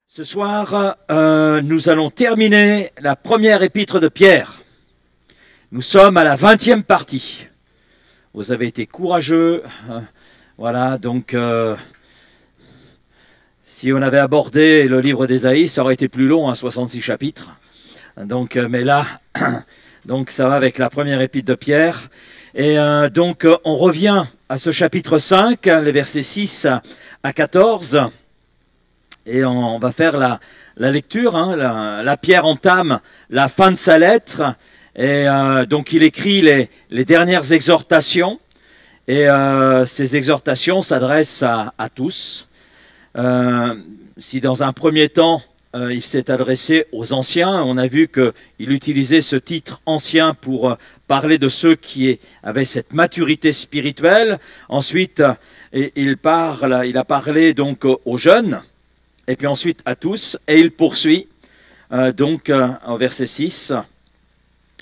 Ce soir, nous allons terminer la première épître de Pierre. Nous sommes à la 20e partie. Vous avez été courageux. Voilà, donc si on avait abordé le livre d'Ésaïe, ça aurait été plus long, 66 chapitres. Donc, mais là, donc ça va avec la première épître de Pierre. Et donc on revient à ce chapitre 5, les versets 6 à 14. Et on va faire la lecture. La Pierre entame la fin de sa lettre. Et donc il écrit les dernières exhortations. Et ces exhortations s'adressent à tous. Si dans un premier temps, il s'est adressé aux anciens, on a vu qu'il utilisait ce titre ancien pour parler de ceux qui avaient cette maturité spirituelle. Ensuite, il a parlé donc aux jeunes. Et puis ensuite à tous, et il poursuit, en verset 6,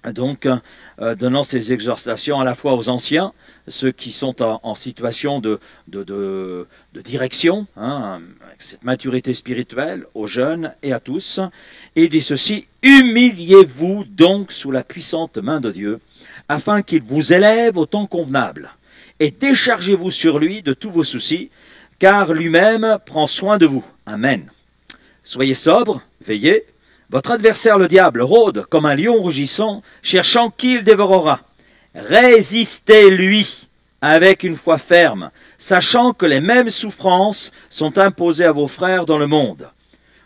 donnant ces exhortations à la fois aux anciens, ceux qui sont en situation de direction, avec cette maturité spirituelle, aux jeunes et à tous. Et il dit ceci: humiliez-vous donc sous la puissante main de Dieu, afin qu'il vous élève au temps convenable, et déchargez-vous sur lui de tous vos soucis, car lui-même prend soin de vous. Amen. Soyez sobres, veillez. Votre adversaire le diable rôde comme un lion rugissant, cherchant qui il dévorera. Résistez-lui avec une foi ferme, sachant que les mêmes souffrances sont imposées à vos frères dans le monde.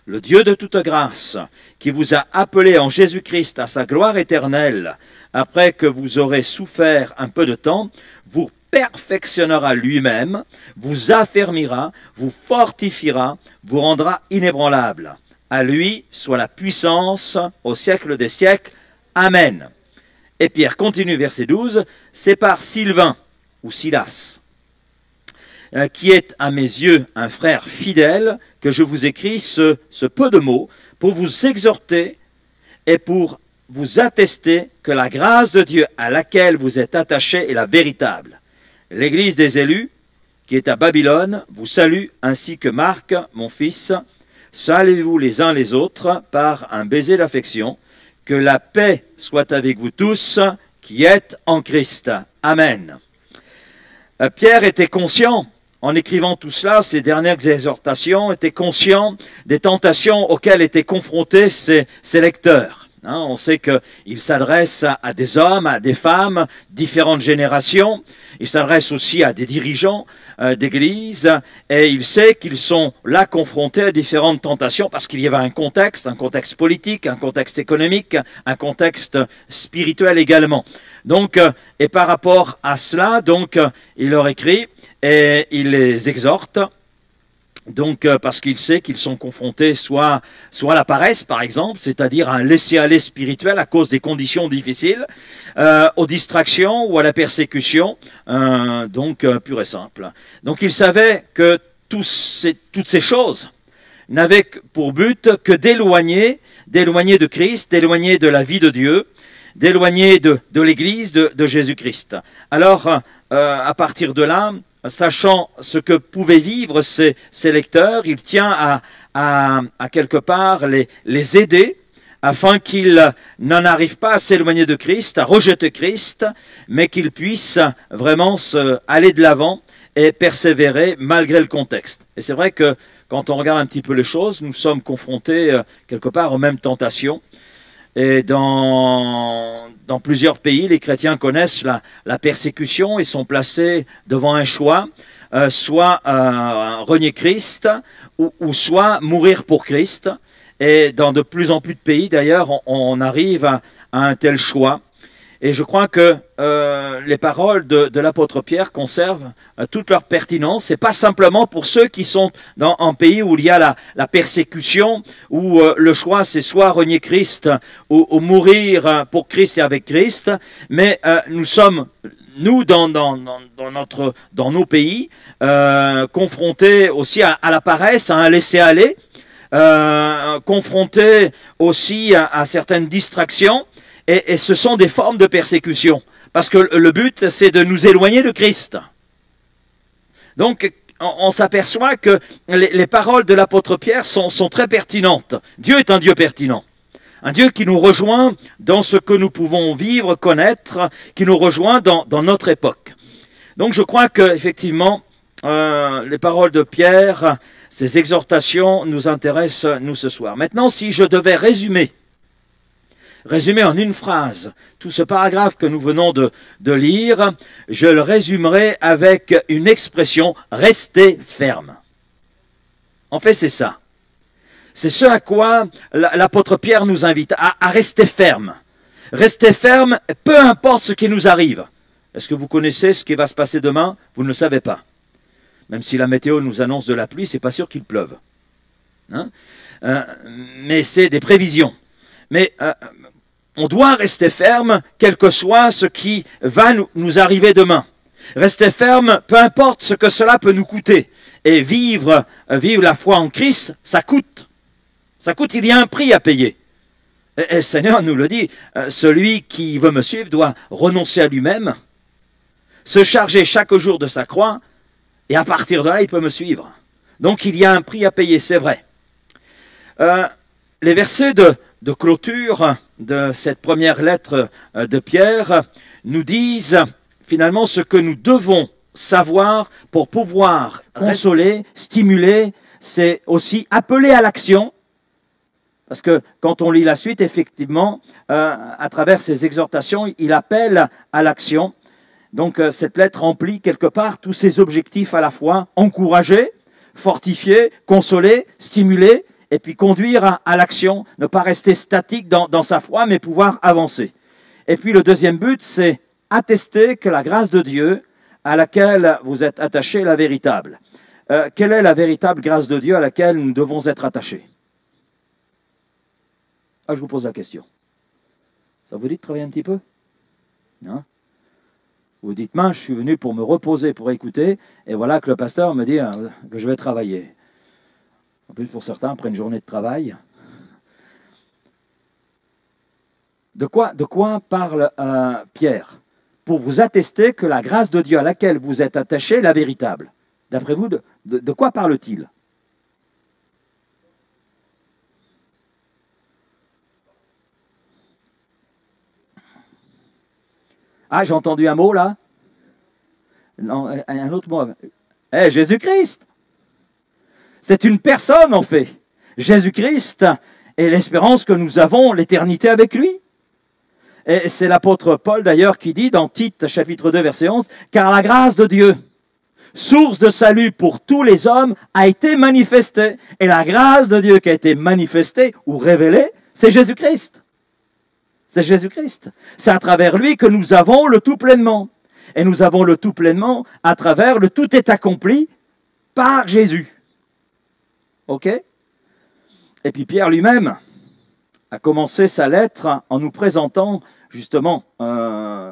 Le Dieu de toute grâce, qui vous a appelé en Jésus-Christ à sa gloire éternelle, après que vous aurez souffert un peu de temps, vous perfectionnera lui-même, vous affermira, vous fortifiera, vous rendra inébranlable. À lui soit la puissance au siècle des siècles. Amen. Et Pierre continue, verset 12, c'est par Sylvain, ou Silas, qui est à mes yeux un frère fidèle, que je vous écris ce peu de mots, pour vous exhorter et pour vous attester que la grâce de Dieu à laquelle vous êtes attachés est la véritable. L'Église des élus, qui est à Babylone, vous salue, ainsi que Marc, mon fils. Saluez-vous les uns les autres par un baiser d'affection. Que la paix soit avec vous tous, qui êtes en Christ. Amen. Pierre était conscient, en écrivant tout cela, ces dernières exhortations, était conscient des tentations auxquelles étaient confrontés ses lecteurs. On sait qu'il s'adresse à des hommes, à des femmes, différentes générations. Il s'adresse aussi à des dirigeants d'église. Et il sait qu'ils sont là confrontés à différentes tentations parce qu'il y avait un contexte politique, un contexte économique, un contexte spirituel également. Donc, et par rapport à cela, il leur écrit et il les exhorte. Donc, parce qu'il sait qu'ils sont confrontés soit à la paresse, par exemple, c'est-à-dire à un laisser-aller spirituel à cause des conditions difficiles, aux distractions ou à la persécution, pure et simple. Donc, il savait que toutes ces choses n'avaient pour but que d'éloigner de Christ, d'éloigner de la vie de Dieu, d'éloigner de l'Église de Jésus-Christ. Alors, à partir de là, sachant ce que pouvaient vivre ces lecteurs, il tient à quelque part les aider afin qu'ils n'en arrivent pas à s'éloigner de Christ, à rejeter Christ, mais qu'ils puissent vraiment aller de l'avant et persévérer malgré le contexte. Et c'est vrai que quand on regarde un petit peu les choses, nous sommes confrontés quelque part aux mêmes tentations. Et dans plusieurs pays, les chrétiens connaissent la persécution et sont placés devant un choix, soit renier Christ ou soit mourir pour Christ. Et dans de plus en plus de pays, d'ailleurs, on arrive à un tel choix. Et je crois que les paroles de l'apôtre Pierre conservent toute leur pertinence. C'est pas simplement pour ceux qui sont dans un pays où il y a la persécution, où le choix c'est soit renier Christ ou mourir pour Christ et avec Christ, mais nous sommes dans nos pays confrontés aussi à la paresse, à un laisser-aller, confrontés aussi à certaines distractions. Et ce sont des formes de persécution. Parce que le but, c'est de nous éloigner de Christ. Donc, on s'aperçoit que les paroles de l'apôtre Pierre sont très pertinentes. Dieu est un Dieu pertinent. Un Dieu qui nous rejoint dans ce que nous pouvons vivre, connaître, qui nous rejoint dans notre époque. Donc je crois qu'effectivement, les paroles de Pierre, ces exhortations nous intéressent, nous, ce soir. Maintenant, si je devais résumer en une phrase tout ce paragraphe que nous venons de lire, je le résumerai avec une expression, rester ferme. En fait, c'est ça. C'est ce à quoi l'apôtre Pierre nous invite, à rester ferme. Rester ferme, peu importe ce qui nous arrive. Est-ce que vous connaissez ce qui va se passer demain? Vous ne le savez pas. Même si la météo nous annonce de la pluie, c'est pas sûr qu'il pleuve. Hein? Mais c'est des prévisions. Mais on doit rester ferme, quel que soit ce qui va nous arriver demain. Rester ferme, peu importe ce que cela peut nous coûter. Et vivre la foi en Christ, ça coûte. Ça coûte, il y a un prix à payer. Et le Seigneur nous le dit, celui qui veut me suivre doit renoncer à lui-même, se charger chaque jour de sa croix, et à partir de là, il peut me suivre. Donc il y a un prix à payer, c'est vrai. Les versets de clôture de cette première lettre de Pierre nous disent finalement ce que nous devons savoir pour pouvoir consoler, stimuler, c'est aussi appeler à l'action. Parce que quand on lit la suite, effectivement, à travers ces exhortations, il appelle à l'action. Donc cette lettre remplit quelque part tous ces objectifs à la fois, encourager, fortifier, consoler, stimuler, et puis conduire à l'action, ne pas rester statique dans sa foi, mais pouvoir avancer. Et puis le deuxième but, c'est attester que la grâce de Dieu à laquelle vous êtes attachés est la véritable. Quelle est la véritable grâce de Dieu à laquelle nous devons être attachés? Ah, je vous pose la question. Ça vous dit de travailler un petit peu? Non? Vous dites, mince, je suis venu pour me reposer, pour écouter, et voilà que le pasteur me dit que je vais travailler. En plus, pour certains, après une journée de travail. De quoi parle Pierre? Pour vous attester que la grâce de Dieu à laquelle vous êtes attachés est la véritable. D'après vous, de quoi parle-t-il? Ah, j'ai entendu un mot là. Non, un autre mot. Jésus-Christ. C'est une personne en fait. Jésus-Christ est l'espérance que nous avons, l'éternité avec lui. Et c'est l'apôtre Paul d'ailleurs qui dit dans Tite chapitre 2 verset 11, « Car la grâce de Dieu, source de salut pour tous les hommes, a été manifestée. » Et la grâce de Dieu qui a été manifestée ou révélée, c'est Jésus-Christ. C'est Jésus-Christ. C'est à travers lui que nous avons le tout pleinement. Et nous avons le tout pleinement à travers le tout est accompli par Jésus. OK? Et puis Pierre lui-même a commencé sa lettre en nous présentant justement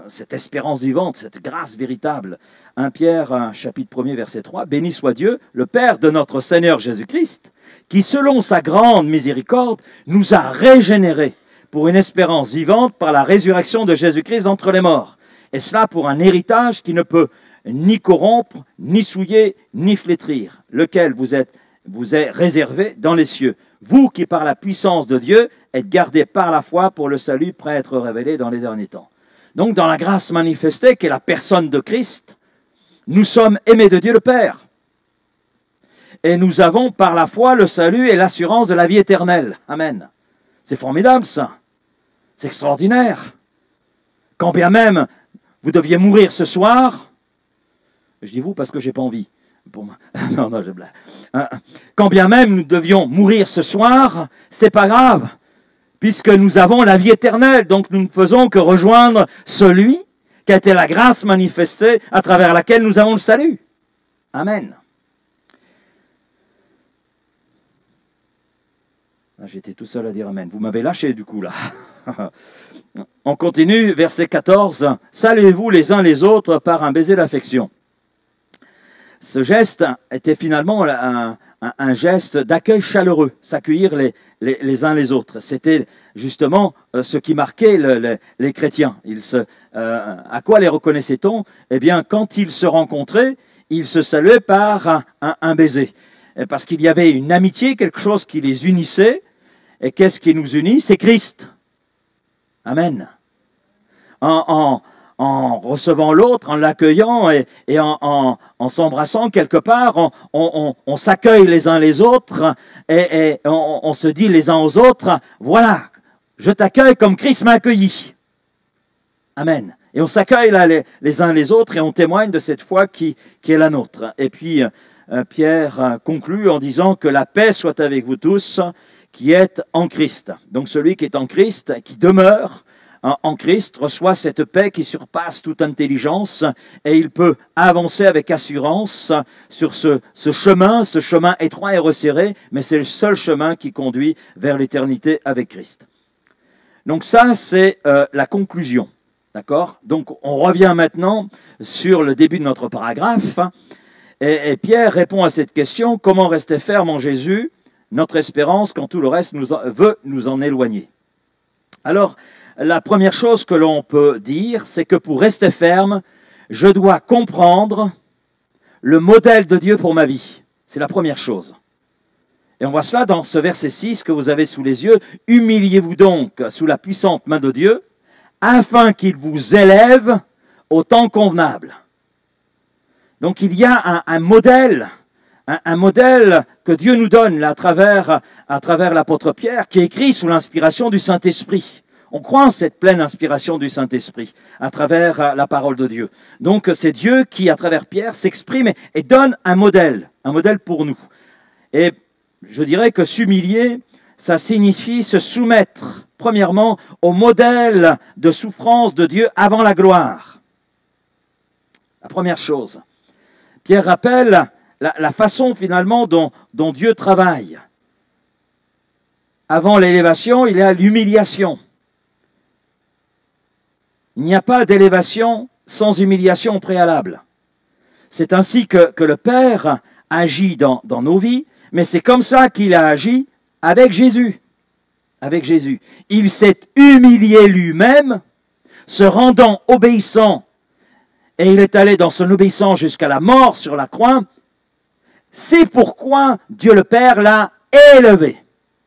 cette espérance vivante, cette grâce véritable. 1 Pierre, chapitre 1er, verset 3. « Béni soit Dieu, le Père de notre Seigneur Jésus-Christ, qui selon sa grande miséricorde nous a régénérés pour une espérance vivante par la résurrection de Jésus-Christ d'entre les morts. Et cela pour un héritage qui ne peut ni corrompre, ni souiller, ni flétrir, lequel vous est réservé dans les cieux. Vous qui par la puissance de Dieu êtes gardés par la foi pour le salut prêt à être révélé dans les derniers temps. » Donc dans la grâce manifestée qui est la personne de Christ, nous sommes aimés de Dieu le Père. Et nous avons par la foi le salut et l'assurance de la vie éternelle. Amen. C'est formidable ça. C'est extraordinaire. Quand bien même vous deviez mourir ce soir, je dis vous parce que je n'ai pas envie. Non, je blague. Quand bien même nous devions mourir ce soir, c'est pas grave, puisque nous avons la vie éternelle, donc nous ne faisons que rejoindre celui qui a été la grâce manifestée à travers laquelle nous avons le salut. Amen. J'étais tout seul à dire Amen. Vous m'avez lâché du coup là. On continue, verset 14. « Saluez-vous les uns les autres par un baiser d'affection. » Ce geste était finalement un geste d'accueil chaleureux, s'accueillir les uns les autres. C'était justement ce qui marquait les chrétiens. À quoi les reconnaissait-on? Eh bien, quand ils se rencontraient, ils se saluaient par un baiser. Parce qu'il y avait une amitié, quelque chose qui les unissait. Et qu'est-ce qui nous unit? C'est Christ. Amen. En recevant l'autre, en l'accueillant et en s'embrassant quelque part, on s'accueille les uns les autres et on se dit les uns aux autres, voilà, je t'accueille comme Christ m'a accueilli. Amen. Et on s'accueille là les uns les autres et on témoigne de cette foi qui est la nôtre. Et puis Pierre conclut en disant que la paix soit avec vous tous qui êtes en Christ. Donc celui qui est en Christ, qui demeure en Christ, reçoit cette paix qui surpasse toute intelligence et il peut avancer avec assurance sur ce chemin étroit et resserré, mais c'est le seul chemin qui conduit vers l'éternité avec Christ. Donc ça, c'est la conclusion. D'accord? Donc on revient maintenant sur le début de notre paragraphe et Pierre répond à cette question, comment rester ferme en Jésus, notre espérance quand tout le reste veut nous en éloigner. Alors, la première chose que l'on peut dire, c'est que pour rester ferme, je dois comprendre le modèle de Dieu pour ma vie. C'est la première chose. Et on voit cela dans ce verset 6 que vous avez sous les yeux. « Humiliez-vous donc sous la puissante main de Dieu, afin qu'il vous élève au temps convenable. » Donc il y a un modèle que Dieu nous donne là, à travers l'apôtre Pierre, qui est écrit sous l'inspiration du Saint-Esprit. On croit en cette pleine inspiration du Saint-Esprit à travers la parole de Dieu. Donc c'est Dieu qui, à travers Pierre, s'exprime et donne un modèle pour nous. Et je dirais que s'humilier, ça signifie se soumettre, premièrement, au modèle de souffrance de Dieu avant la gloire. La première chose. Pierre rappelle la façon finalement dont Dieu travaille. Avant l'élévation, il y a l'humiliation. Il n'y a pas d'élévation sans humiliation préalable. C'est ainsi que le Père agit dans nos vies, mais c'est comme ça qu'il a agi avec Jésus. Avec Jésus. Il s'est humilié lui-même, se rendant obéissant, et il est allé dans son obéissance jusqu'à la mort sur la croix. C'est pourquoi Dieu le Père l'a élevé.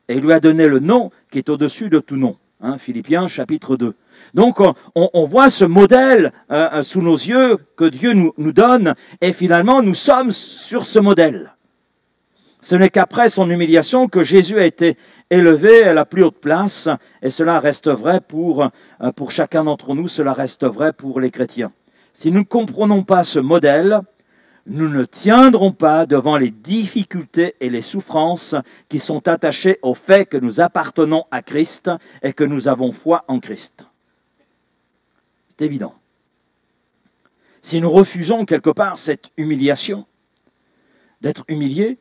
Et il lui a donné le nom qui est au-dessus de tout nom. Philippiens chapitre 2. Donc on voit ce modèle sous nos yeux que Dieu nous donne et finalement nous sommes sur ce modèle. Ce n'est qu'après son humiliation que Jésus a été élevé à la plus haute place et cela reste vrai pour chacun d'entre nous, cela reste vrai pour les chrétiens. Si nous ne comprenons pas ce modèle, nous ne tiendrons pas devant les difficultés et les souffrances qui sont attachées au fait que nous appartenons à Christ et que nous avons foi en Christ. C'est évident. Si nous refusons quelque part cette humiliation, d'être humiliés,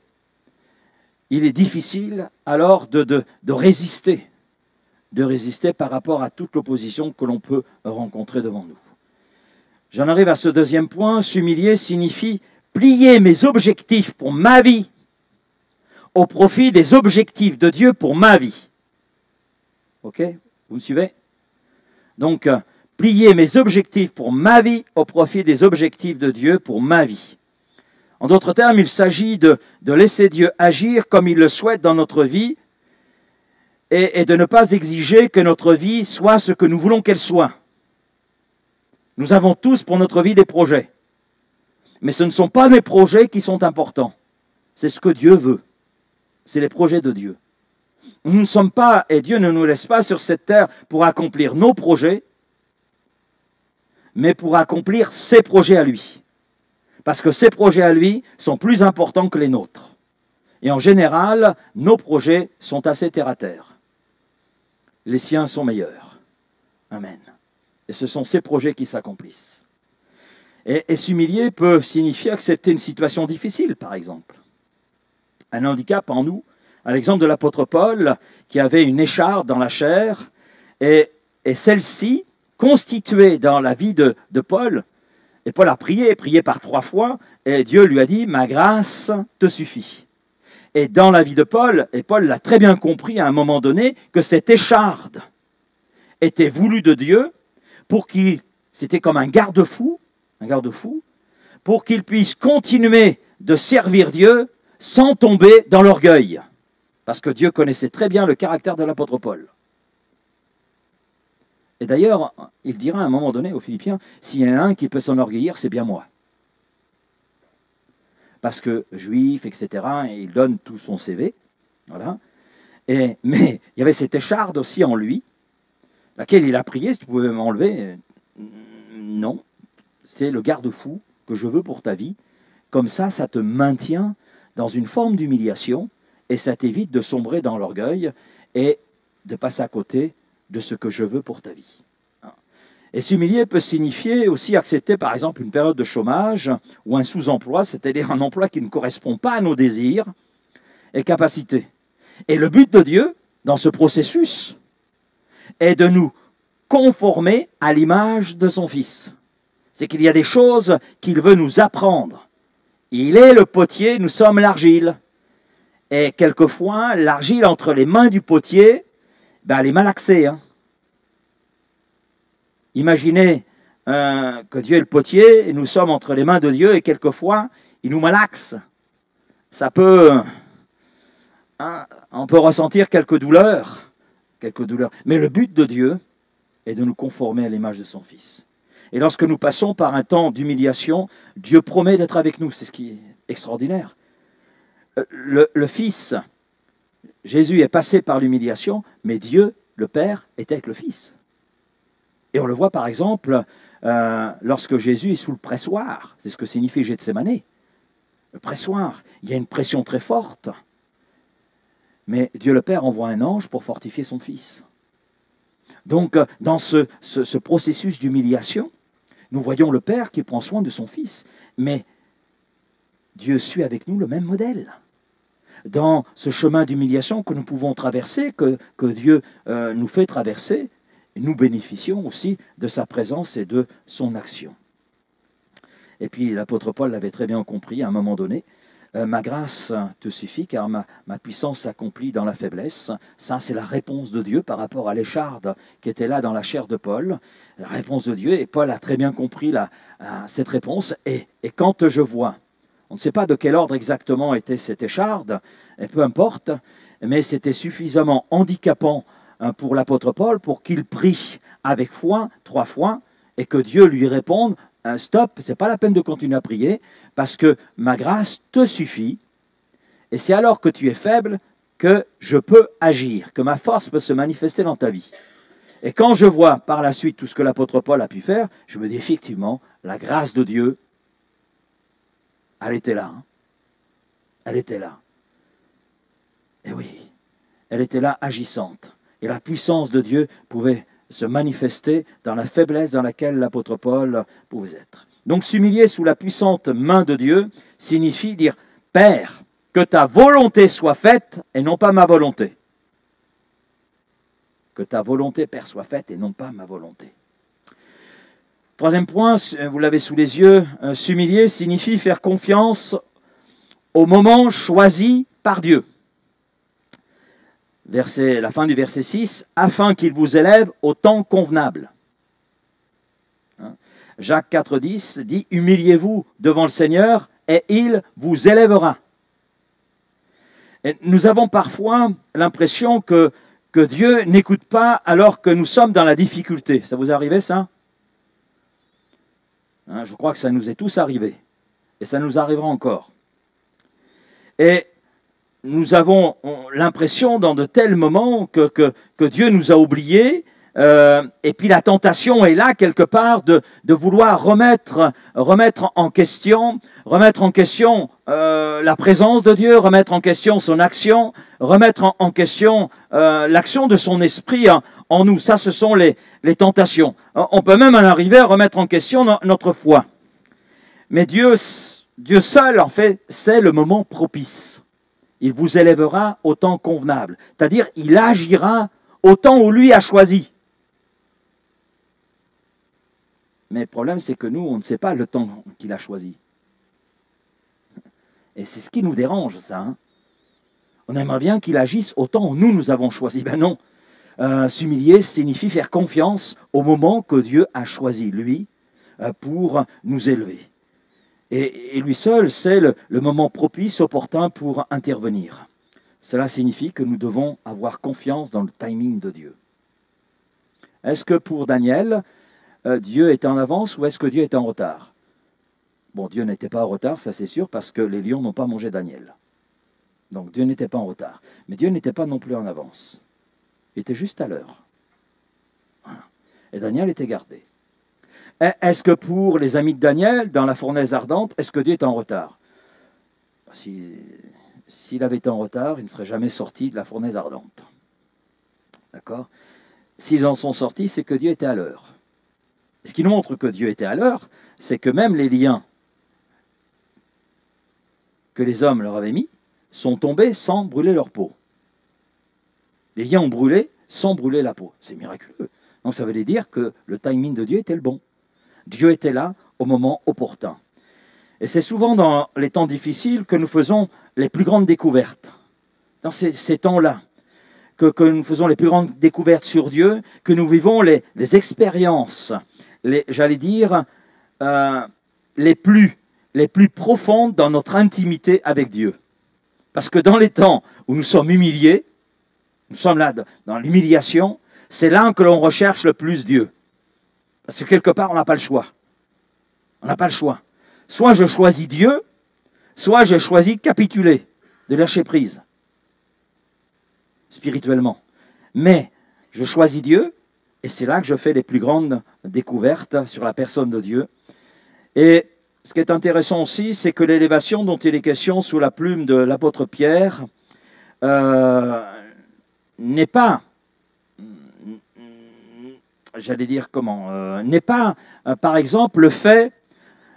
il est difficile alors de résister par rapport à toute l'opposition que l'on peut rencontrer devant nous. J'en arrive à ce deuxième point. S'humilier signifie plier mes objectifs pour ma vie au profit des objectifs de Dieu pour ma vie. Ok? Vous me suivez? Donc, plier mes objectifs pour ma vie au profit des objectifs de Dieu pour ma vie. En d'autres termes, il s'agit de laisser Dieu agir comme il le souhaite dans notre vie et de ne pas exiger que notre vie soit ce que nous voulons qu'elle soit. Nous avons tous pour notre vie des projets. Mais ce ne sont pas les projets qui sont importants. C'est ce que Dieu veut. C'est les projets de Dieu. Nous ne sommes pas, et Dieu ne nous laisse pas sur cette terre pour accomplir nos projets, mais pour accomplir ses projets à lui. Parce que ses projets à lui sont plus importants que les nôtres. Et en général, nos projets sont assez terre à terre. Les siens sont meilleurs. Amen. Et ce sont ces projets qui s'accomplissent. Et s'humilier peut signifier accepter une situation difficile, par exemple. Un handicap en nous, à l'exemple de l'apôtre Paul, qui avait une écharpe dans la chair, et celle-ci, constituée dans la vie de Paul, et Paul a prié par 3 fois, et Dieu lui a dit « Ma grâce te suffit ». Et dans la vie de Paul, et Paul l'a très bien compris à un moment donné, que cette écharpe était voulue de Dieu, pour qu'il, c'était comme un garde-fou, pour qu'ils puissent continuer de servir Dieu sans tomber dans l'orgueil. Parce que Dieu connaissait très bien le caractère de l'apôtre Paul. Et d'ailleurs, il dira à un moment donné aux Philippiens, s'il y en a un qui peut s'enorgueillir, c'est bien moi. Parce que juif, etc., et il donne tout son CV. Voilà. Mais il y avait cette écharde aussi en lui, laquelle il a prié, si tu pouvais m'enlever. Non, c'est le garde-fou que je veux pour ta vie. Comme ça te maintient dans une forme d'humiliation et ça t'évite de sombrer dans l'orgueil et de passer à côté de ce que je veux pour ta vie. Et s'humilier peut signifier aussi accepter par exemple une période de chômage ou un sous-emploi, c'est-à-dire un emploi qui ne correspond pas à nos désirs et capacités. Et le but de Dieu, dans ce processus, est de nous conformer à l'image de son Fils. C'est qu'il y a des choses qu'il veut nous apprendre. Il est le potier, nous sommes l'argile. Et quelquefois, l'argile entre les mains du potier, elle est malaxée. Imaginez que Dieu est le potier et nous sommes entre les mains de Dieu et quelquefois, il nous malaxe. Ça peut... on peut ressentir quelques douleurs. Mais le but de Dieu est de nous conformer à l'image de son Fils. Et lorsque nous passons par un temps d'humiliation, Dieu promet d'être avec nous. C'est ce qui est extraordinaire. Le Fils, Jésus est passé par l'humiliation, mais Dieu, le Père, est avec le Fils. Et on le voit par exemple lorsque Jésus est sous le pressoir. C'est ce que signifie Gethsémanée. Le pressoir, il y a une pression très forte. Mais Dieu le Père envoie un ange pour fortifier son Fils. Donc, dans ce processus d'humiliation, nous voyons le Père qui prend soin de son Fils. Mais Dieu suit avec nous le même modèle. Dans ce chemin d'humiliation que nous pouvons traverser, que Dieu nous fait traverser, nous bénéficions aussi de sa présence et de son action. Et puis l'apôtre Paul l'avait très bien compris à un moment donné. Ma grâce te suffit car ma puissance s'accomplit dans la faiblesse. Ça, c'est la réponse de Dieu par rapport à l'écharde qui était là dans la chair de Paul. La réponse de Dieu, et Paul a très bien compris cette réponse. Et quand je vois, on ne sait pas de quel ordre exactement était cette écharde, et peu importe, mais c'était suffisamment handicapant pour l'apôtre Paul pour qu'il prie avec foi 3 fois et que Dieu lui réponde stop, c'est pas la peine de continuer à prier parce que ma grâce te suffit et c'est alors que tu es faible que je peux agir, que ma force peut se manifester dans ta vie. Et quand je vois par la suite tout ce que l'apôtre Paul a pu faire, je me dis effectivement, la grâce de Dieu, elle était là. Elle était là. Et oui, elle était là agissante. Et la puissance de Dieu pouvait se manifester dans la faiblesse dans laquelle l'apôtre Paul pouvait être. Donc s'humilier sous la puissante main de Dieu signifie dire « Père, que ta volonté soit faite et non pas ma volonté. » Que ta volonté, Père, soit faite et non pas ma volonté. Troisième point, vous l'avez sous les yeux, s'humilier signifie faire confiance au moment choisi par Dieu. La fin du verset 6, « Afin qu'il vous élève au temps convenable. » Jacques 4,10 dit, « Humiliez-vous devant le Seigneur et il vous élèvera. » Et nous avons parfois l'impression que Dieu n'écoute pas alors que nous sommes dans la difficulté. Ça vous est arrivé ça ? Je crois que ça nous est tous arrivé. Et ça nous arrivera encore. Et nous avons l'impression dans de tels moments que Dieu nous a oubliés, et puis la tentation est là quelque part de vouloir remettre en question la présence de Dieu, remettre en question son action, remettre en question l'action de son esprit en nous. Ça, ce sont les tentations. On peut même en arriver à remettre en question notre foi. Mais Dieu seul, en fait, c'est le moment propice. Il vous élèvera au temps convenable. C'est-à-dire, il agira au temps où lui a choisi. Mais le problème, c'est que nous, on ne sait pas le temps qu'il a choisi. Et c'est ce qui nous dérange, ça. On aimerait bien qu'il agisse au temps où nous avons choisi. Ben non. S'humilier signifie faire confiance au moment que Dieu a choisi, lui, pour nous élever. Et lui seul, c'est le moment propice, opportun pour intervenir. Cela signifie que nous devons avoir confiance dans le timing de Dieu. Est-ce que pour Daniel, Dieu était en avance ou est-ce que Dieu était en retard? Bon, Dieu n'était pas en retard, ça c'est sûr, parce que les lions n'ont pas mangé Daniel. Donc Dieu n'était pas en retard. Mais Dieu n'était pas non plus en avance. Il était juste à l'heure. Voilà. Et Daniel était gardé. Est-ce que pour les amis de Daniel, dans la fournaise ardente, est-ce que Dieu est en retard? S'il avait été en retard, il ne serait jamais sorti de la fournaise ardente. D'accord? S'ils en sont sortis, c'est que Dieu était à l'heure. Ce qui nous montre que Dieu était à l'heure, c'est que même les liens que les hommes leur avaient mis sont tombés sans brûler leur peau. Les liens ont brûlé sans brûler la peau. C'est miraculeux. Donc ça veut dire que le timing de Dieu était le bon. Dieu était là au moment opportun. Et c'est souvent dans les temps difficiles que nous faisons les plus grandes découvertes. Dans ces temps-là, que nous faisons les plus grandes découvertes sur Dieu, que nous vivons les expériences, j'allais dire, les plus profondes dans notre intimité avec Dieu. Parce que dans les temps où nous sommes humiliés, nous sommes là dans l'humiliation, c'est là que l'on recherche le plus Dieu. Parce que quelque part, on n'a pas le choix. On n'a pas le choix. Soit je choisis Dieu, soit je choisis de capituler, de lâcher prise, spirituellement. Mais je choisis Dieu, et c'est là que je fais les plus grandes découvertes sur la personne de Dieu. Et ce qui est intéressant aussi, c'est que l'élévation dont il est question sous la plume de l'apôtre Pierre n'est pas, j'allais dire comment, n'est pas, par exemple, le fait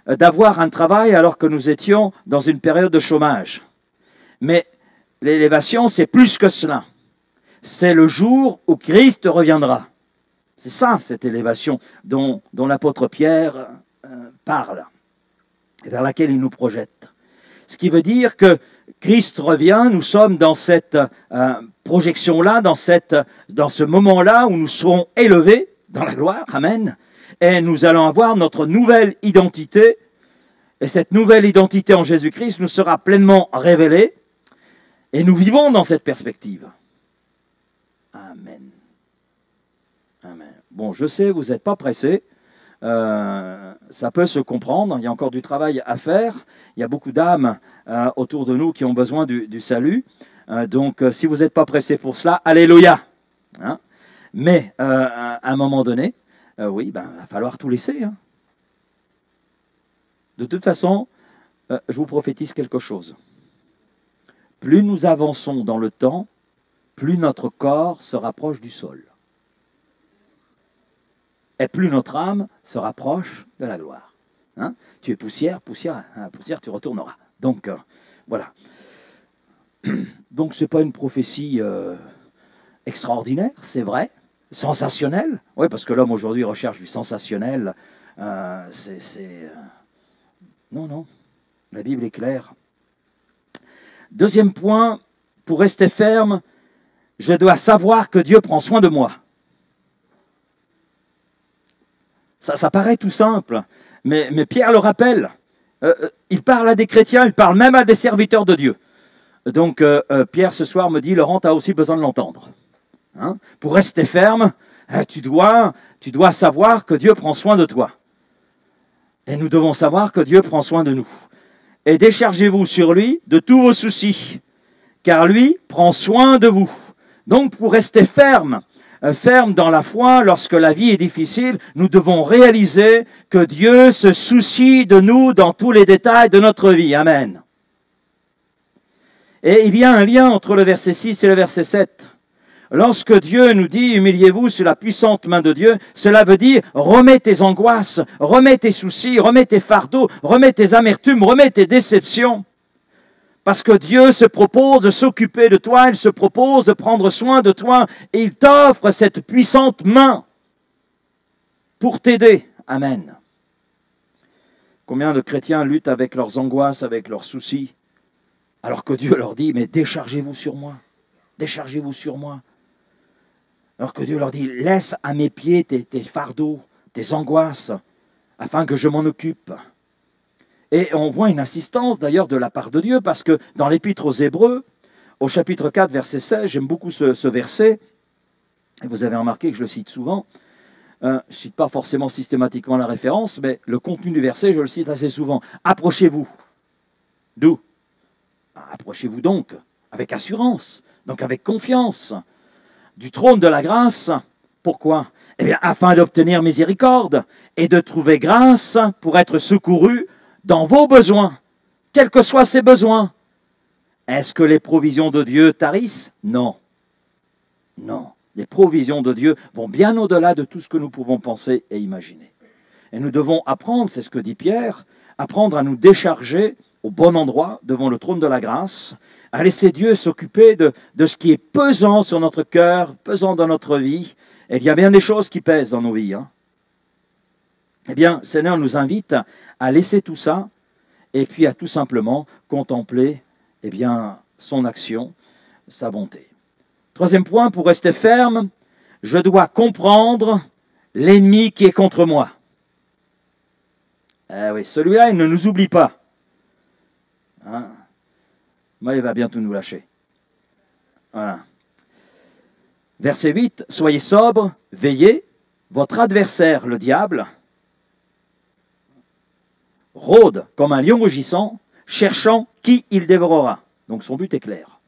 d'avoir un travail alors que nous étions dans une période de chômage. Mais l'élévation, c'est plus que cela. C'est le jour où Christ reviendra. C'est ça, cette élévation dont l'apôtre Pierre parle, et vers laquelle il nous projette. Ce qui veut dire que Christ revient, nous sommes dans cette projection-là, dans ce moment-là où nous serons élevés dans la gloire, amen, et nous allons avoir notre nouvelle identité, et cette nouvelle identité en Jésus-Christ nous sera pleinement révélée, et nous vivons dans cette perspective. Amen. Amen. Bon, je sais, vous n'êtes pas pressés, ça peut se comprendre, il y a encore du travail à faire, il y a beaucoup d'âmes autour de nous qui ont besoin du salut, donc si vous n'êtes pas pressés pour cela, alléluia, hein. Mais à un moment donné, oui, il va falloir tout laisser, hein. De toute façon, je vous prophétise quelque chose. Plus nous avançons dans le temps, plus notre corps se rapproche du sol. Et plus notre âme se rapproche de la gloire. Hein? Tu es poussière, poussière, tu retourneras. Donc, voilà. Donc, ce n'est pas une prophétie extraordinaire, c'est vrai, sensationnelle. Oui, parce que l'homme aujourd'hui recherche du sensationnel. Non, non, la Bible est claire. Deuxième point, pour rester ferme, je dois savoir que Dieu prend soin de moi. Ça paraît tout simple, mais Pierre le rappelle. Il parle à des chrétiens, il parle même à des serviteurs de Dieu. Donc Pierre ce soir me dit, Laurent, tu as aussi besoin de l'entendre. Hein? Pour rester ferme, tu dois savoir que Dieu prend soin de toi. Et nous devons savoir que Dieu prend soin de nous. Et déchargez-vous sur lui de tous vos soucis, car lui prend soin de vous. Donc pour rester ferme dans la foi, lorsque la vie est difficile, nous devons réaliser que Dieu se soucie de nous dans tous les détails de notre vie. Amen. Et il y a un lien entre le verset 6 et le verset 7. Lorsque Dieu nous dit « humiliez-vous sous la puissante main de Dieu », cela veut dire « remets tes angoisses, remets tes soucis, remets tes fardeaux, remets tes amertumes, remets tes déceptions ». Parce que Dieu se propose de s'occuper de toi, il se propose de prendre soin de toi et il t'offre cette puissante main pour t'aider. Amen. Combien de chrétiens luttent avec leurs angoisses, avec leurs soucis, alors que Dieu leur dit « mais déchargez-vous sur moi, déchargez-vous sur moi ». Alors que Dieu leur dit, laisse à mes pieds tes fardeaux, tes angoisses, afin que je m'en occupe. Et on voit une insistance d'ailleurs de la part de Dieu, parce que dans l'Épître aux Hébreux, au chapitre 4, verset 16, j'aime beaucoup ce verset, et vous avez remarqué que je le cite souvent. Je ne cite pas forcément systématiquement la référence, mais le contenu du verset, je le cite assez souvent. Approchez-vous. D'où? Approchez-vous donc, avec assurance, donc avec confiance, du trône de la grâce. Pourquoi? Eh bien, afin d'obtenir miséricorde et de trouver grâce pour être secouru dans vos besoins, quels que soient ces besoins. Est-ce que les provisions de Dieu tarissent? Non. Non. Les provisions de Dieu vont bien au-delà de tout ce que nous pouvons penser et imaginer. Et nous devons apprendre, c'est ce que dit Pierre, apprendre à nous décharger au bon endroit devant le trône de la grâce, à laisser Dieu s'occuper de ce qui est pesant sur notre cœur, pesant dans notre vie. Et il y a bien des choses qui pèsent dans nos vies. Eh bien, le Seigneur nous invite à laisser tout ça et puis à tout simplement contempler son action, sa bonté. Troisième point, pour rester ferme, je dois comprendre l'ennemi qui est contre moi. Eh oui, celui-là, il ne nous oublie pas. Moi, il va bientôt nous lâcher. Voilà. Verset 8, soyez sobres, veillez, votre adversaire, le diable, rôde comme un lion rugissant, cherchant qui il dévorera. Donc son but est clair.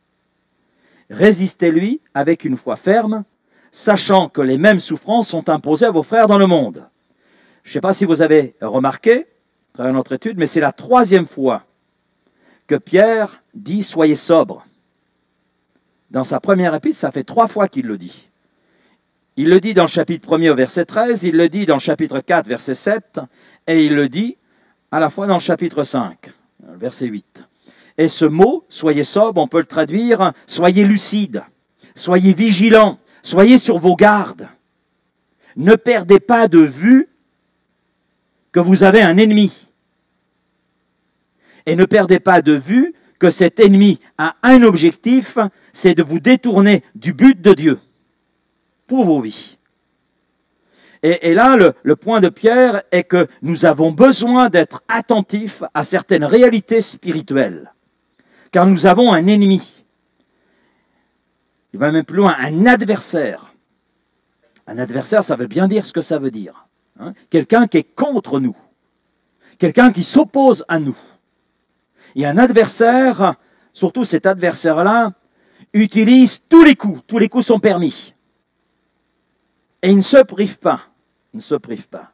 Résistez-lui avec une foi ferme, sachant que les mêmes souffrances sont imposées à vos frères dans le monde. Je ne sais pas si vous avez remarqué, à travers notre étude, mais c'est la troisième fois que Pierre dit « soyez sobres ». Dans sa première épître, ça fait 3 fois qu'il le dit. Il le dit dans le chapitre 1er au verset 13, il le dit dans le chapitre 4, verset 7, et il le dit à la fois dans le chapitre 5, verset 8. Et ce mot, soyez sobre, on peut le traduire, soyez lucide, soyez vigilants, soyez sur vos gardes. Ne perdez pas de vue que vous avez un ennemi. Et ne perdez pas de vue que cet ennemi a un objectif, c'est de vous détourner du but de Dieu pour vos vies. Et là, le point de Pierre est que nous avons besoin d'être attentifs à certaines réalités spirituelles. Car nous avons un ennemi. Il va même plus loin, un adversaire. Un adversaire, ça veut bien dire ce que ça veut dire. Quelqu'un qui est contre nous. Quelqu'un qui s'oppose à nous. Et un adversaire, surtout cet adversaire-là, utilise tous les coups sont permis. Et il ne se prive pas. Il ne se prive pas.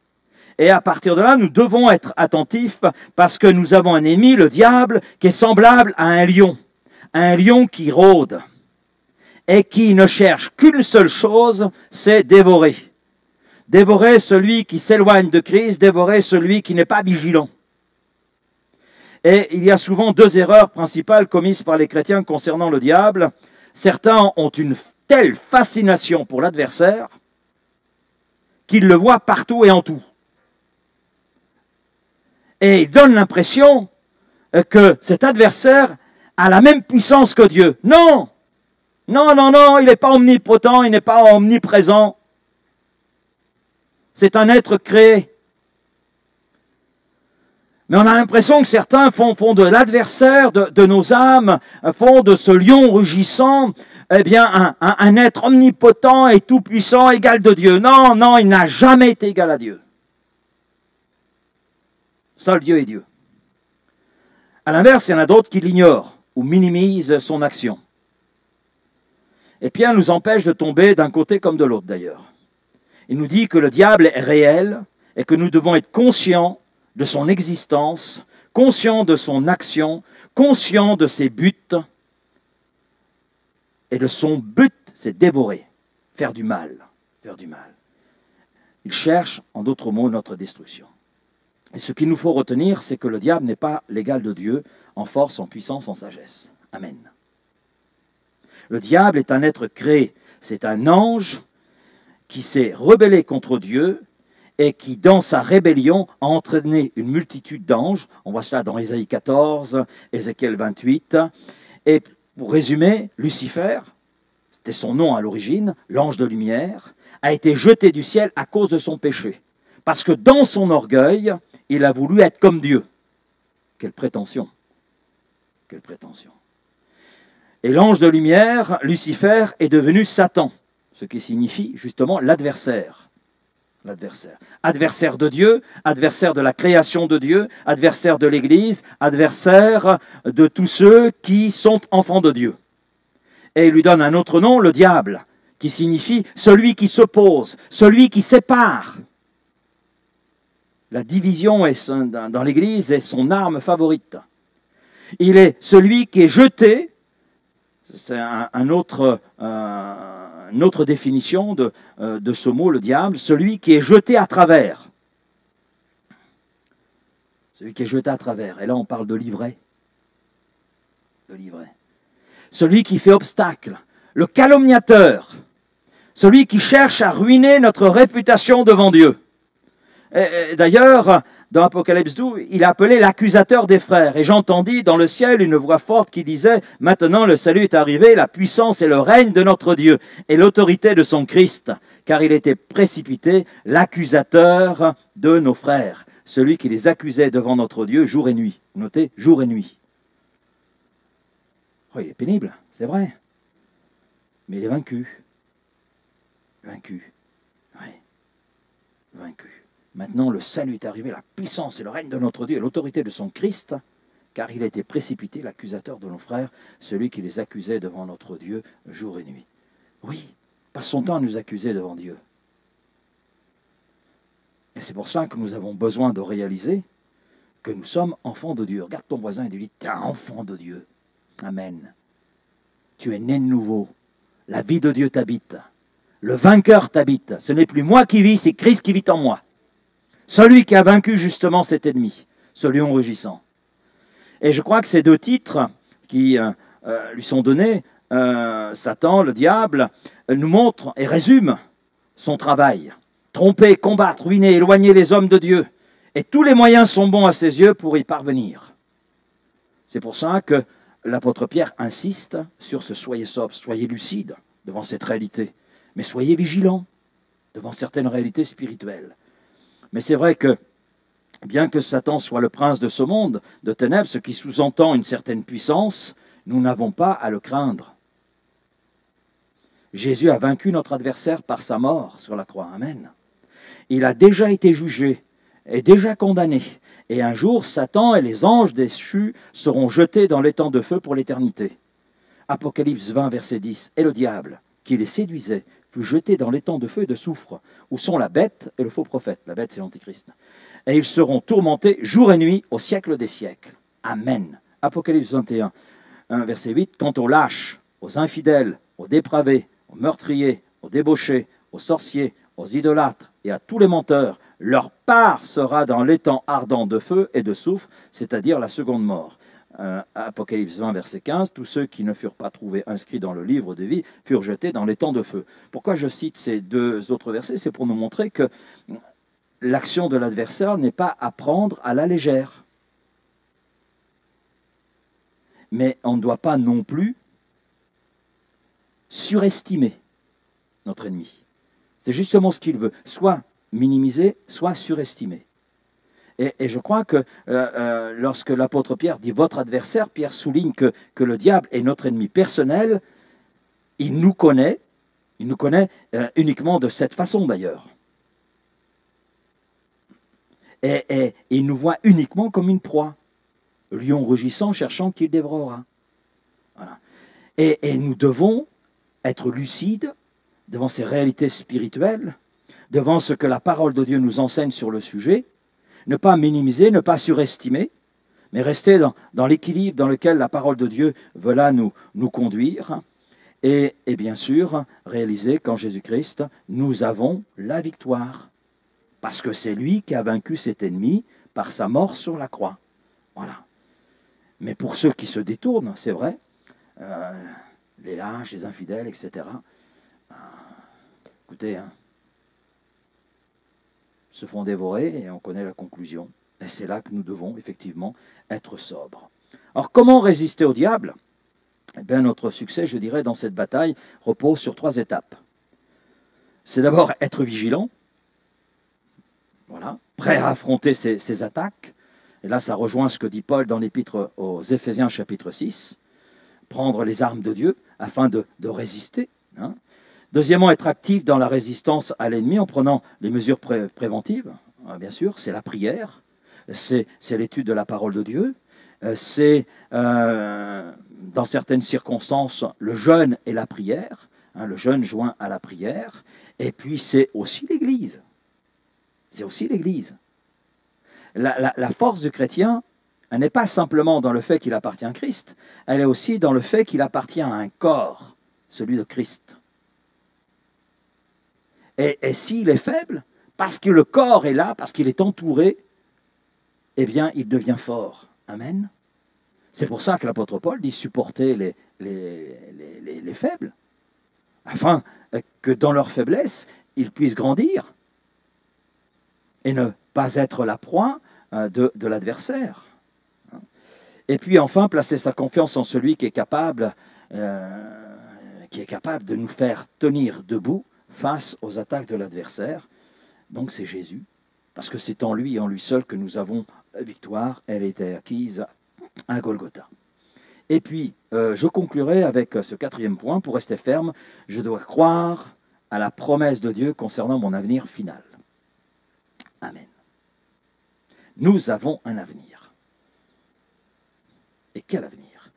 Et à partir de là, nous devons être attentifs parce que nous avons un ennemi, le diable, qui est semblable à un lion qui rôde et qui ne cherche qu'une seule chose, c'est dévorer. Dévorer celui qui s'éloigne de Christ, dévorer celui qui n'est pas vigilant. Et il y a souvent 2 erreurs principales commises par les chrétiens concernant le diable. Certains ont une telle fascination pour l'adversaire qu'ils le voient partout et en tout. Et il donne l'impression que cet adversaire a la même puissance que Dieu. Non! Non, non, non, il n'est pas omnipotent, il n'est pas omniprésent. C'est un être créé. Mais on a l'impression que certains font de l'adversaire de nos âmes, font de ce lion rugissant, un être omnipotent et tout-puissant, égal de Dieu. Non, non, il n'a jamais été égal à Dieu. Seul Dieu est Dieu. À l'inverse, il y en a d'autres qui l'ignorent ou minimisent son action. Et Pierre nous empêche de tomber d'un côté comme de l'autre d'ailleurs. Il nous dit que le diable est réel et que nous devons être conscients de son existence, conscients de son action, conscients de ses buts. Et de son but, c'est dévorer, faire du mal, faire du mal. Il cherche, en d'autres mots, notre destruction. Et ce qu'il nous faut retenir, c'est que le diable n'est pas l'égal de Dieu en force, en puissance, en sagesse. Amen. Le diable est un être créé. C'est un ange qui s'est rebellé contre Dieu et qui, dans sa rébellion, a entraîné une multitude d'anges. On voit cela dans Ésaïe 14, Ézéchiel 28. Et pour résumer, Lucifer, c'était son nom à l'origine, l'ange de lumière, a été jeté du ciel à cause de son péché. Parce que dans son orgueil, il a voulu être comme Dieu. Quelle prétention! Quelle prétention! Et l'ange de lumière, Lucifer, est devenu Satan, ce qui signifie justement l'adversaire. L'adversaire. Adversaire de Dieu, adversaire de la création de Dieu, adversaire de l'Église, adversaire de tous ceux qui sont enfants de Dieu. Et il lui donne un autre nom, le diable, qui signifie celui qui s'oppose, celui qui sépare. La division dans l'Église est son arme favorite. Il est celui qui est jeté. C'est une autre définition de ce mot, le diable, celui qui est jeté à travers. Celui qui est jeté à travers. Et là, on parle de l'ivraie. De l'ivraie. Celui qui fait obstacle, le calomniateur, celui qui cherche à ruiner notre réputation devant Dieu. Et d'ailleurs, dans Apocalypse 12, il est appelé l'accusateur des frères. Et j'entendis dans le ciel une voix forte qui disait « Maintenant le salut est arrivé, la puissance et le règne de notre Dieu, et l'autorité de son Christ, car il était précipité, l'accusateur de nos frères, celui qui les accusait devant notre Dieu jour et nuit. » Notez, jour et nuit. Oh, il est pénible, c'est vrai. Mais il est vaincu. Vaincu. Oui. Vaincu. Maintenant, le salut est arrivé, la puissance et le règne de notre Dieu et l'autorité de son Christ, car il a été précipité, l'accusateur de nos frères, celui qui les accusait devant notre Dieu jour et nuit. Oui, passe son temps à nous accuser devant Dieu. Et c'est pour cela que nous avons besoin de réaliser que nous sommes enfants de Dieu. Regarde ton voisin et lui dis, tu es un enfant de Dieu. Amen. Tu es né de nouveau. La vie de Dieu t'habite. Le vainqueur t'habite. Ce n'est plus moi qui vis, c'est Christ qui vit en moi. Celui qui a vaincu justement cet ennemi, ce lion rugissant. Et je crois que ces deux titres qui lui sont donnés, Satan, le diable, nous montrent et résument son travail. Tromper, combattre, ruiner, éloigner les hommes de Dieu. Et tous les moyens sont bons à ses yeux pour y parvenir. C'est pour ça que l'apôtre Pierre insiste sur ce « soyez sobre », soyez lucide devant cette réalité, mais soyez vigilants devant certaines réalités spirituelles. Mais c'est vrai que, bien que Satan soit le prince de ce monde de ténèbres, ce qui sous-entend une certaine puissance, nous n'avons pas à le craindre. Jésus a vaincu notre adversaire par sa mort sur la croix. Amen. Il a déjà été jugé et déjà condamné. Et un jour, Satan et les anges déchus seront jetés dans l'étang de feu pour l'éternité. Apocalypse 20, verset 10. Et le diable, qui les séduisait, fut jeté dans l'étang de feu et de soufre, où sont la bête et le faux prophète. La bête, c'est l'Antichrist. Et ils seront tourmentés jour et nuit au siècle des siècles. Amen. Apocalypse 21, verset 8. Quant aux lâches, aux infidèles, aux dépravés, aux meurtriers, aux débauchés, aux sorciers, aux idolâtres et à tous les menteurs, leur part sera dans l'étang ardent de feu et de soufre, c'est-à-dire la seconde mort. Apocalypse 20, verset 15, tous ceux qui ne furent pas trouvés inscrits dans le livre de vie furent jetés dans l'étang de feu. Pourquoi je cite ces deux autres versets? C'est pour nous montrer que l'action de l'adversaire n'est pas à prendre à la légère. Mais on ne doit pas non plus surestimer notre ennemi. C'est justement ce qu'il veut, soit minimiser, soit surestimer. Et je crois que lorsque l'apôtre Pierre dit « votre adversaire », Pierre souligne que le diable est notre ennemi personnel. Il nous connaît uniquement de cette façon d'ailleurs. Et il nous voit uniquement comme une proie, lion rugissant cherchant qu'il dévorera. Voilà. Et nous devons être lucides devant ces réalités spirituelles, devant ce que la parole de Dieu nous enseigne sur le sujet, ne pas minimiser, ne pas surestimer, mais rester dans l'équilibre dans lequel la parole de Dieu veut là nous conduire, et bien sûr réaliser qu'en Jésus-Christ, nous avons la victoire, parce que c'est lui qui a vaincu cet ennemi par sa mort sur la croix. Voilà. Mais pour ceux qui se détournent, c'est vrai, les lâches, les infidèles, etc., écoutez, se font dévorer et on connaît la conclusion. Et c'est là que nous devons effectivement être sobres. Alors comment résister au diable? Eh bien, notre succès, je dirais, dans cette bataille repose sur 3 étapes. C'est d'abord être vigilant, voilà, prêt à affronter ces attaques, Et là, ça rejoint ce que dit Paul dans l'épître aux Éphésiens chapitre 6, prendre les armes de Dieu afin de résister. Hein. Deuxièmement, être actif dans la résistance à l'ennemi en prenant les mesures préventives. Bien sûr, c'est la prière, c'est l'étude de la parole de Dieu, c'est dans certaines circonstances le jeûne et la prière, hein, le jeûne joint à la prière, et puis c'est aussi l'Église. C'est aussi l'Église. La force du chrétien, elle n'est pas simplement dans le fait qu'il appartient à Christ, elle est aussi dans le fait qu'il appartient à un corps, celui de Christ. Et s'il est faible, parce que le corps est là, parce qu'il est entouré, eh bien, il devient fort. Amen. C'est pour ça que l'apôtre Paul dit supporter les faibles, afin que dans leur faiblesse, ils puissent grandir et ne pas être la proie de l'adversaire. Et puis enfin, placer sa confiance en celui qui est capable de nous faire tenir debout face aux attaques de l'adversaire. Donc c'est Jésus, parce que c'est en lui et en lui seul que nous avons la victoire. Elle était acquise à Golgotha. Et puis, je conclurai avec ce quatrième point. Pour rester ferme, je dois croire à la promesse de Dieu concernant mon avenir final. Amen. Nous avons un avenir. Et quel avenir?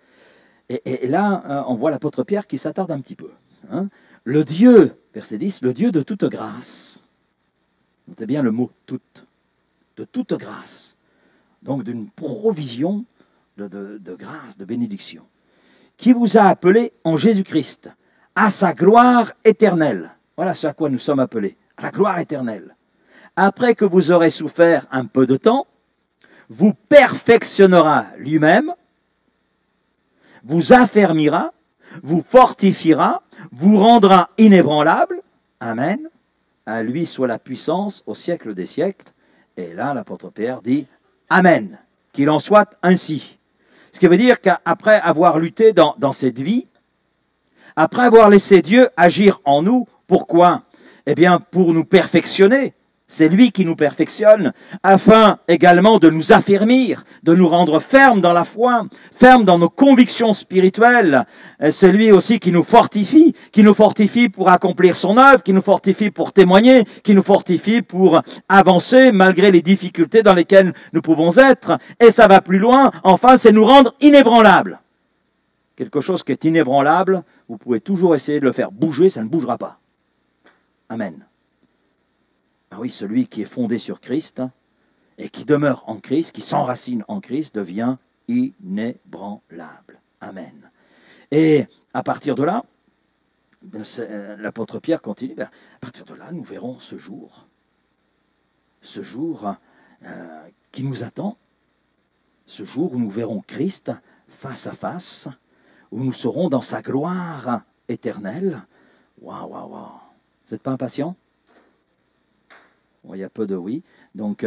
Et là, on voit l'apôtre Pierre qui s'attarde un petit peu. Hein. Le Dieu, verset 10, le Dieu de toute grâce. Notez bien le mot « toute ». De toute grâce. Donc d'une provision de grâce, de bénédiction. Qui vous a appelé en Jésus-Christ à sa gloire éternelle. Voilà ce à quoi nous sommes appelés, à la gloire éternelle. Après que vous aurez souffert un peu de temps, vous perfectionnera lui-même, vous affermira, vous fortifiera, vous rendra inébranlable. Amen. À lui soit la puissance au siècle des siècles. Et là, l'apôtre Pierre dit Amen. Qu'il en soit ainsi. Ce qui veut dire qu'après avoir lutté dans cette vie, après avoir laissé Dieu agir en nous, pourquoi? Eh bien, pour nous perfectionner. C'est lui qui nous perfectionne, afin également de nous affermir, de nous rendre fermes dans la foi, fermes dans nos convictions spirituelles. C'est lui aussi qui nous fortifie pour accomplir son œuvre, qui nous fortifie pour témoigner, qui nous fortifie pour avancer malgré les difficultés dans lesquelles nous pouvons être. Et ça va plus loin, enfin, c'est nous rendre inébranlables. Quelque chose qui est inébranlable, vous pouvez toujours essayer de le faire bouger, ça ne bougera pas. Amen. Ah oui, celui qui est fondé sur Christ et qui demeure en Christ, qui s'enracine en Christ, devient inébranlable. Amen. Et à partir de là, l'apôtre Pierre continue, à partir de là, nous verrons ce jour qui nous attend, ce jour où nous verrons Christ face à face, où nous serons dans sa gloire éternelle. Waouh, waouh, waouh. Vous n'êtes pas impatient? Il y a peu de oui. Donc,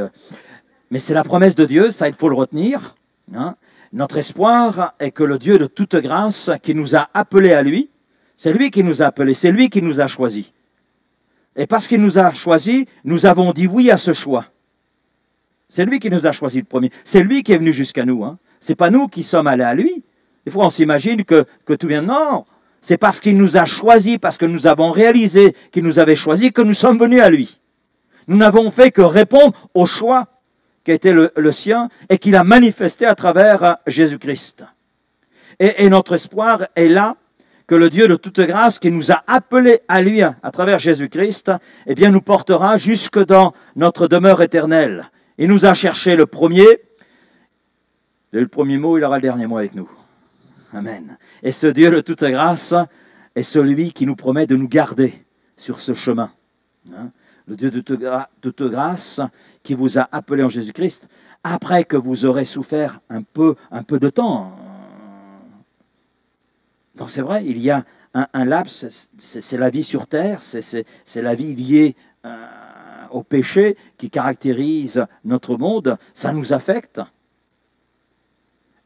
mais c'est la promesse de Dieu, ça il faut le retenir. Hein. Notre espoir est que le Dieu de toute grâce qui nous a appelés à lui, c'est lui qui nous a appelés, c'est lui qui nous a choisis. Et parce qu'il nous a choisis, nous avons dit oui à ce choix. C'est lui qui nous a choisis le premier. C'est lui qui est venu jusqu'à nous. Hein. Ce n'est pas nous qui sommes allés à lui. Des fois on s'imagine que tout vient. Non, c'est parce qu'il nous a choisis, parce que nous avons réalisé qu'il nous avait choisis, que nous sommes venus à lui. Nous n'avons fait que répondre au choix qui a été le sien et qu'il a manifesté à travers Jésus-Christ. Et notre espoir est là, que le Dieu de toute grâce qui nous a appelés à lui à travers Jésus-Christ, eh bien nous portera jusque dans notre demeure éternelle. Il nous a cherché le premier mot, il aura le dernier mot avec nous. Amen. Et ce Dieu de toute grâce est celui qui nous promet de nous garder sur ce chemin. Hein? Le Dieu de toute grâce qui vous a appelé en Jésus-Christ, après que vous aurez souffert un peu de temps. Donc c'est vrai, il y a un laps, c'est la vie sur terre, c'est la vie liée au péché qui caractérise notre monde, ça nous affecte.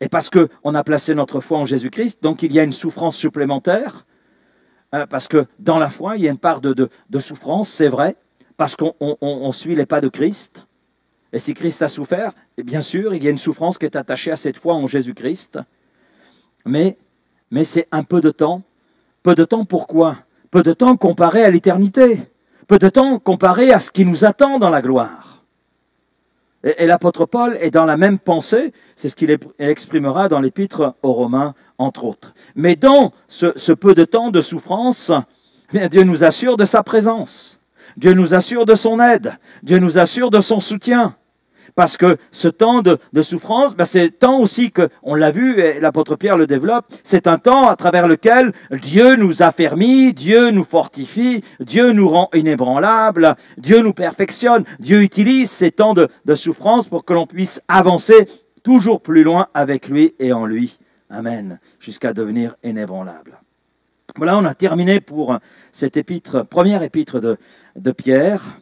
Et parce qu'on a placé notre foi en Jésus-Christ, donc il y a une souffrance supplémentaire, parce que dans la foi, il y a une part de souffrance, c'est vrai, parce qu'on suit les pas de Christ, Et si Christ a souffert, et bien sûr, il y a une souffrance qui est attachée à cette foi en Jésus-Christ. Mais c'est un peu de temps. Peu de temps pourquoi? Peu de temps comparé à l'éternité. Peu de temps comparé à ce qui nous attend dans la gloire. Et l'apôtre Paul est dans la même pensée, c'est ce qu'il exprimera dans l'épître aux Romains, entre autres. Mais dans ce peu de temps de souffrance, bien, Dieu nous assure de sa présence. Dieu nous assure de son aide. Dieu nous assure de son soutien. Parce que ce temps de souffrance, ben c'est un temps aussi que, on l'a vu, et l'apôtre Pierre le développe, c'est un temps à travers lequel Dieu nous affermit, Dieu nous fortifie, Dieu nous rend inébranlables, Dieu nous perfectionne, Dieu utilise ces temps de souffrance pour que l'on puisse avancer toujours plus loin avec lui et en lui. Amen. Jusqu'à devenir inébranlable. Voilà, on a terminé pour cette épître, première épître de Pierre.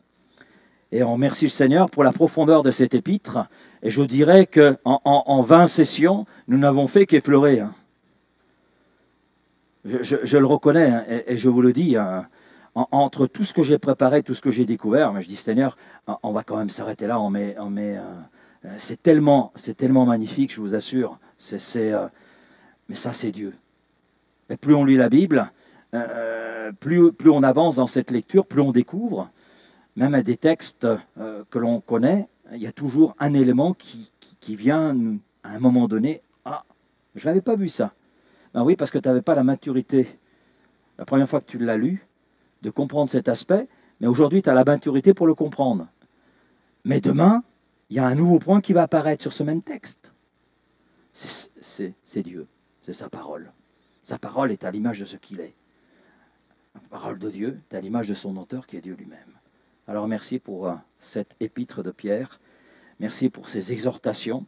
Et on remercie le Seigneur pour la profondeur de cet épître. Et je dirais qu'en 20 sessions, nous n'avons fait qu'effleurer. Hein. Je le reconnais, hein, et je vous le dis, hein, entre tout ce que j'ai préparé, tout ce que j'ai découvert, mais je dis Seigneur, on va quand même s'arrêter là. C'est tellement magnifique, je vous assure. Mais ça, c'est Dieu. Et plus on lit la Bible, plus on avance dans cette lecture, plus on découvre. Même à des textes que l'on connaît, il y a toujours un élément qui vient à un moment donné. Ah, je n'avais pas vu ça. Ben oui, parce que tu n'avais pas la maturité, la première fois que tu l'as lu, de comprendre cet aspect, mais aujourd'hui tu as la maturité pour le comprendre. Mais demain, il y a un nouveau point qui va apparaître sur ce même texte. C'est Dieu, c'est sa parole. Sa parole est à l'image de ce qu'il est. La parole de Dieu est à l'image de son auteur qui est Dieu lui-même. Alors merci pour cette épître de Pierre, merci pour ces exhortations,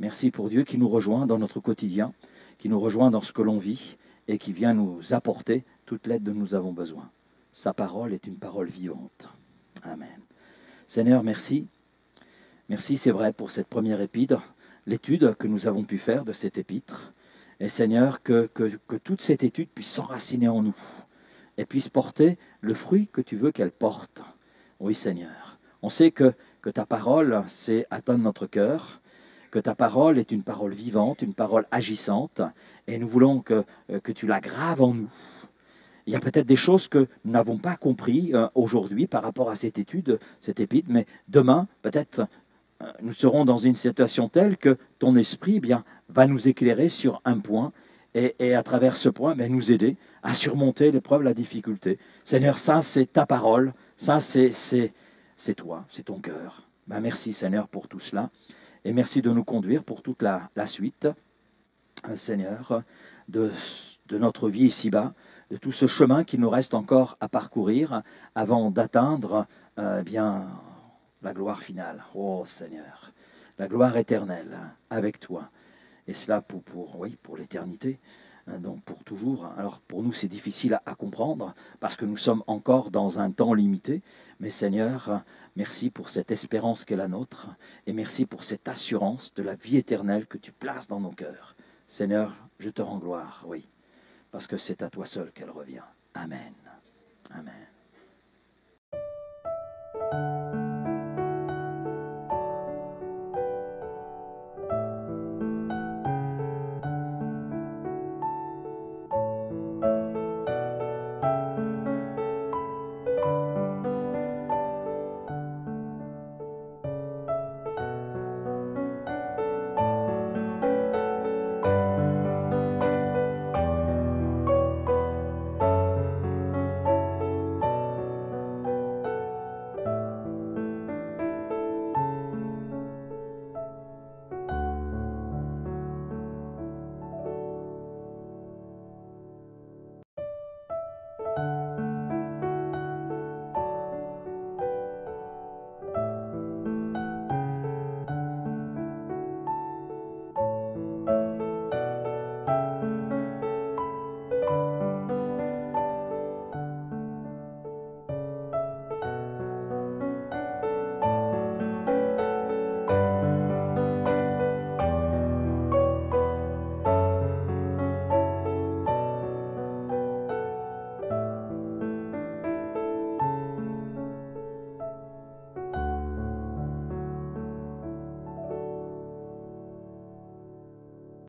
merci pour Dieu qui nous rejoint dans notre quotidien, qui nous rejoint dans ce que l'on vit et qui vient nous apporter toute l'aide dont nous avons besoin. Sa parole est une parole vivante. Amen. Seigneur, merci. Merci, c'est vrai, pour cette première épître, l'étude que nous avons pu faire de cette épître. Et Seigneur, que toute cette étude puisse s'enraciner en nous et puisse porter le fruit que tu veux qu'elle porte. Oui, Seigneur. On sait que ta parole, c'est atteindre notre cœur, que ta parole est une parole vivante, une parole agissante, et nous voulons que tu la graves en nous. Il y a peut-être des choses que nous n'avons pas compris aujourd'hui par rapport à cette étude, cette épître, mais demain, peut-être, nous serons dans une situation telle que ton esprit va nous éclairer sur un point, et à travers ce point, nous aider à surmonter l'épreuve, la difficulté. Seigneur, ça, c'est ta parole. Ça, c'est toi, c'est ton cœur. Merci, Seigneur, pour tout cela. Et merci de nous conduire pour toute la suite, Seigneur, de notre vie ici-bas, de tout ce chemin qui nous reste encore à parcourir avant d'atteindre la gloire finale. Oh, Seigneur, la gloire éternelle avec toi. Et cela pour l'éternité. Donc pour toujours. Alors pour nous c'est difficile à comprendre parce que nous sommes encore dans un temps limité. Mais Seigneur, merci pour cette espérance qu'est la nôtre et merci pour cette assurance de la vie éternelle que tu places dans nos cœurs. Seigneur, je te rends gloire, oui, parce que c'est à toi seul qu'elle revient. Amen. Amen.